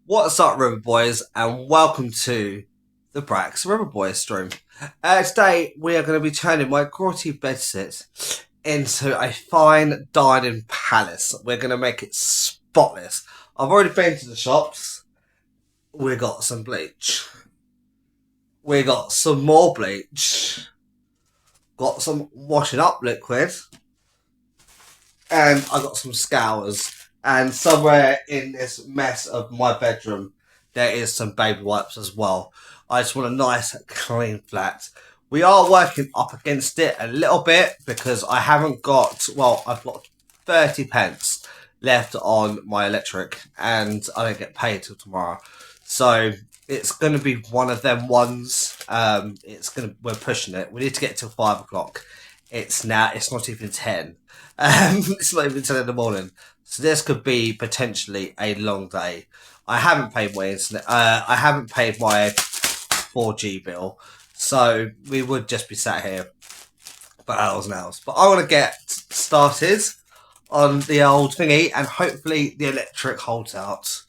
What's up, River Boys, and welcome to the Brax River Boys stream. Today, we are going to be turning my grotty bedsit into a fine dining palace. We're going to make it spotless. I've already been to the shops. We got some bleach. We got some more bleach. Got some washing up liquid. And I got some scours. And somewhere in this mess of my bedroom, there is some baby wipes as well. I just want a nice, clean flat. We are working up against it a little bit because I haven't got, well, I've got 30 pence left on my electric and I don't get paid till tomorrow. So it's going to be one of them ones. We're pushing it. We need to get till 5 o'clock. It's not even 10. It's not even 10 in the morning. So this could be potentially a long day. I haven't paid my internet. I haven't paid my 4G bill, so we would just be sat here for hours and hours. But I want to get started on the old thingy, and hopefully the electric holds out.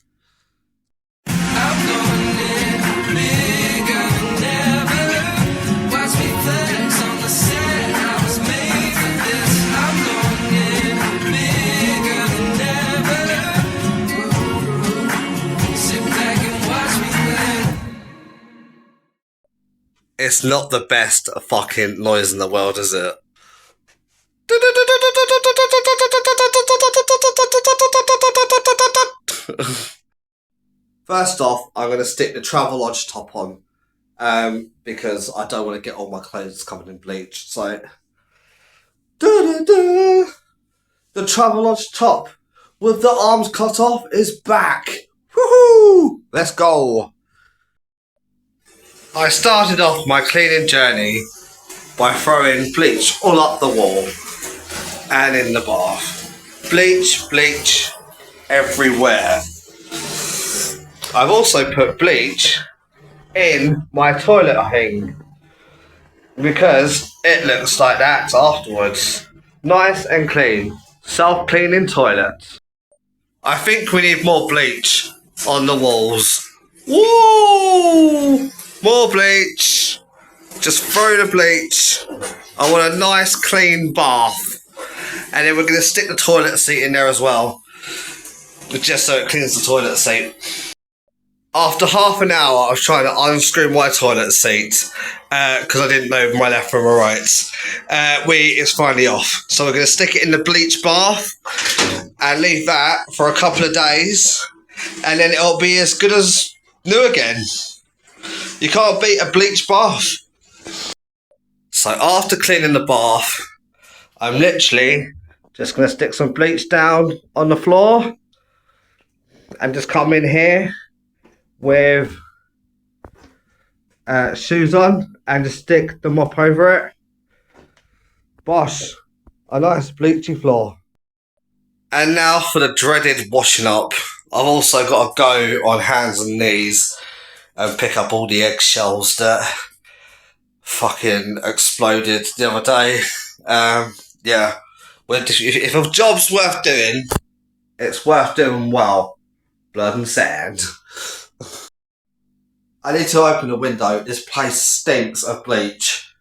It's not the best fucking noise in the world, is it? First off, I'm going to stick the Travelodge top on because I don't want to get all my clothes covered in bleach. So, the Travelodge top with the arms cut off is back. Woohoo! Let's go. I started off my cleaning journey by throwing bleach all up the wall and in the bath. Bleach everywhere. I've also put bleach in my toilet thing because it looks like that afterwards. Nice and clean. Self-cleaning toilet. I think we need more bleach on the walls. Woo! More bleach. Just throw the bleach. I want a nice clean bath. And then we're going to stick the toilet seat in there as well. Just so it cleans the toilet seat. After half an hour, I was trying to unscrew my toilet seat. Because I didn't know my left from my right. It's finally off. So we're going to stick it in the bleach bath. And leave that for a couple of days. And then it'll be as good as new again. You can't beat a bleach bath. So after cleaning the bath, I'm literally just going to stick some bleach down on the floor and just come in here with shoes on and just stick the mop over it. Bosh, a nice bleachy floor. And now for the dreaded washing up. I've also got to go on hands and knees and pick up all the eggshells that fucking exploded the other day. Yeah. If a job's worth doing, it's worth doing well. Blood and sand. I need to open the window. This place stinks of bleach.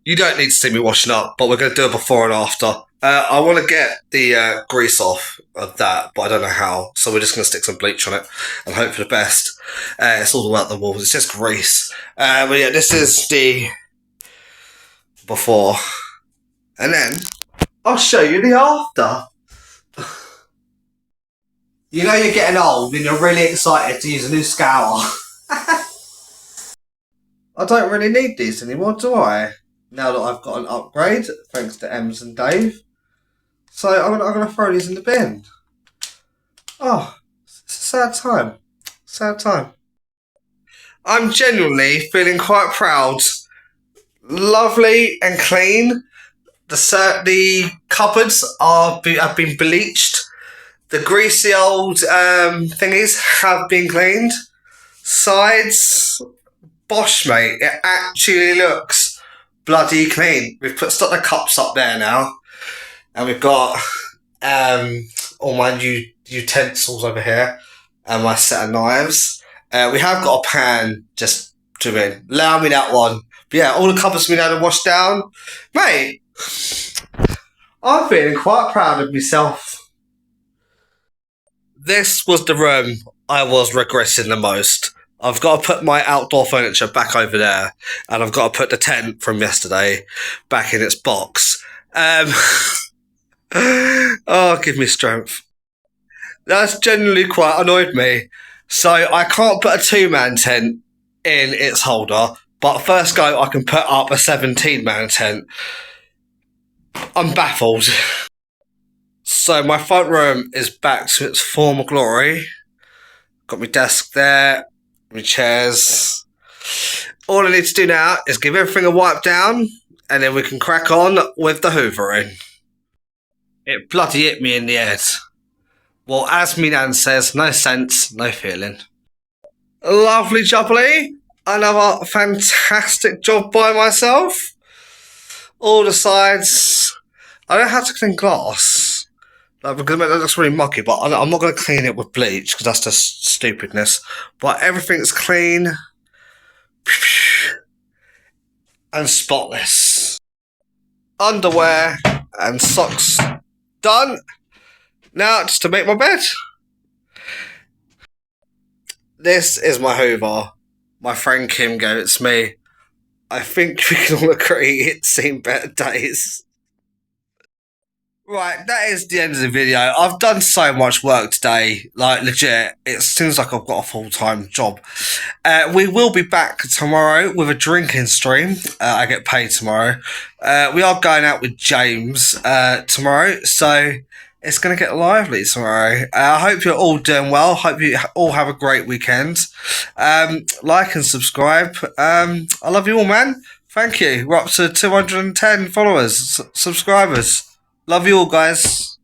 You don't need to see me washing up, but we're going to do a before and after. I want to get the grease off of that, but I don't know how. So we're just going to stick some bleach on it and hope for the best. It's all about the walls. It's just grease. But yeah, this is the before. And then I'll show you the after. You know you're getting old and you're really excited to use a new scour. I don't really need these anymore, do I? Now that I've got an upgrade, thanks to Ems and Dave. So I'm going to throw these in the bin. Oh, it's a sad time. Sad time. I'm genuinely feeling quite proud. Lovely and clean. The cupboards have been bleached. The greasy old thingies have been cleaned. Sides, bosh mate, it actually looks bloody clean. We've stuck the cups up there now. And we've got all my new utensils over here. and my set of knives. We have got a pan just to allow me that one. But yeah, all the cupboards been able to wash down. Mate, I'm feeling quite proud of myself. This was the room I was regressing the most. I've got to put my outdoor furniture back over there, and I've got to put the tent from yesterday back in its box. Oh, give me strength. That's genuinely quite annoyed me. So I can't put a two-man tent in its holder, but first go I can put up a 17-man tent. I'm baffled. So my front room is back to its former glory. Got my desk there, my chairs. All I need to do now is give everything a wipe down, and then we can crack on with the hoovering. It bloody hit me in the head. Well, as me nan says, no sense, no feeling. Lovely jubbly. Another fantastic job by myself. All the sides. I don't know how to clean glass. Because that looks really muggy, but I'm not going to clean it with bleach because that's just stupidness. But everything's clean and spotless. Underwear and socks done. Now just to make my bed. This is my Hoover. My friend Kim gave it to me. I think we can all agree it's seen better days. Right, that is the end of the video. I've done so much work today, like legit. It seems like I've got a full-time job. We will be back tomorrow with a drinking stream. I get paid tomorrow. We are going out with James tomorrow, so it's going to get lively tomorrow. I hope you're all doing well. Hope you all have a great weekend. Like and subscribe. I love you all, man. Thank you. We're up to 210 followers, subscribers. Love you all, guys.